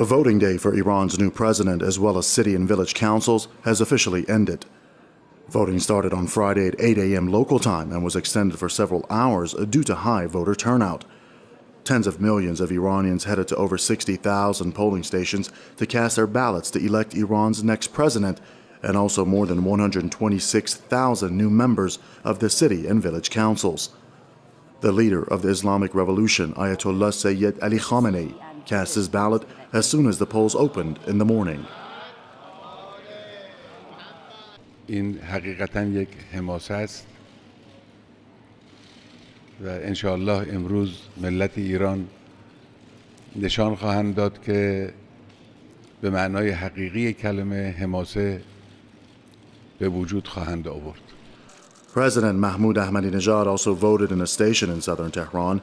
A voting day for Iran's new president, as well as city and village councils, has officially ended. Voting started on Friday at 8 a.m. local time and was extended for several hours due to high voter turnout. Tens of millions of Iranians headed to over 60,000 polling stations to cast their ballots to elect Iran's next president, and also more than 126,000 new members of the city and village councils. The leader of the Islamic Revolution, Ayatollah Sayyid Ali Khamenei, cast his ballot as soon as the polls opened in the morning. این حقیقتاً یک حماسه است و انشاءالله امروز ملت ایران نشان خواهند داد که به معنای حقیقی کلمه حماسه به وجود خواهند آورد. President Mahmoud Ahmadinejad also voted in a station in southern Tehran.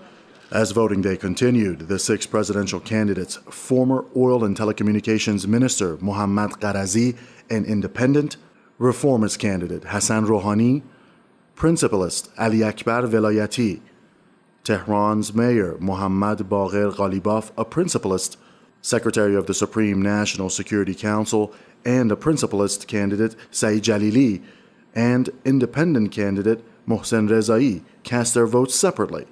As voting day continued, the six presidential candidates, former oil and telecommunications minister Mohammad Gharazi, an independent, reformist candidate Hassan Rouhani, principalist Ali Akbar Velayati, Tehran's mayor Mohammad Bagher Ghalibaf, a principalist, secretary of the Supreme National Security Council, and a principalist candidate Saeed Jalili, and independent candidate Mohsen Rezai cast their votes separately.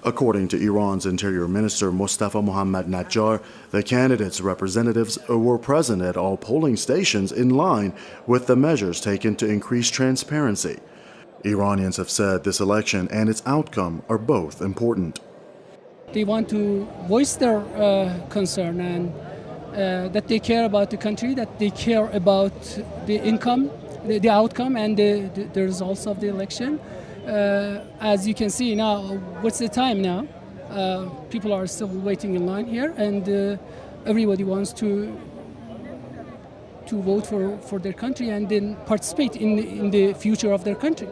According to Iran's Interior Minister Mustafa Mohammad Najjar, the candidates' representatives were present at all polling stations in line with the measures taken to increase transparency. Iranians have said this election and its outcome are both important. They want to voice their concern and that they care about the country, that they care about the the outcome and the results of the election. As you can see now, what's the time now? People are still waiting in line here, and everybody wants to vote for their country and then participate in the future of their country.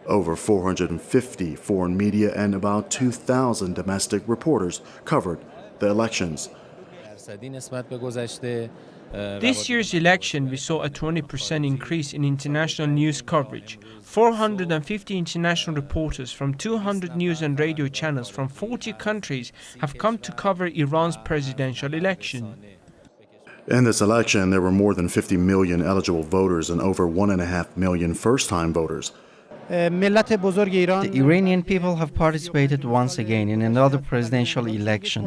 Over 450 foreign media and about 2,000 domestic reporters covered the elections. This year's election, we saw a 20% increase in international news coverage. 450 international reporters from 200 news and radio channels from 40 countries have come to cover Iran's presidential election. In this election, there were more than 50 million eligible voters and over 1.5 million first-time voters. The Iranian people have participated once again in another presidential election.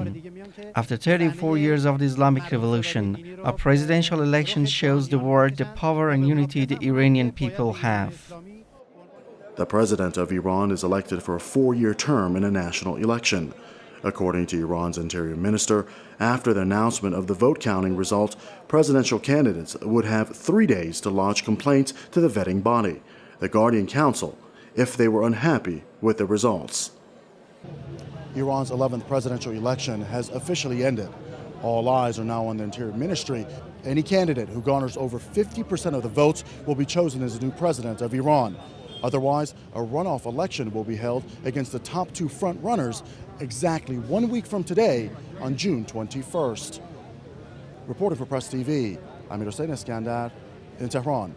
After 34 years of the Islamic Revolution, a presidential election shows the world the power and unity the Iranian people have. The president of Iran is elected for a 4-year term in a national election. According to Iran's interior minister, after the announcement of the vote counting results, presidential candidates would have 3 days to lodge complaints to the vetting body, the Guardian Council, if they were unhappy with the results. Iran's 11th presidential election has officially ended. All eyes are now on the Interior Ministry. Any candidate who garners over 50% of the votes will be chosen as the new president of Iran. Otherwise, a runoff election will be held against the top 2 front-runners exactly 1 week from today on June 21st. Reporting for Press TV, I'm Iskandar in Tehran.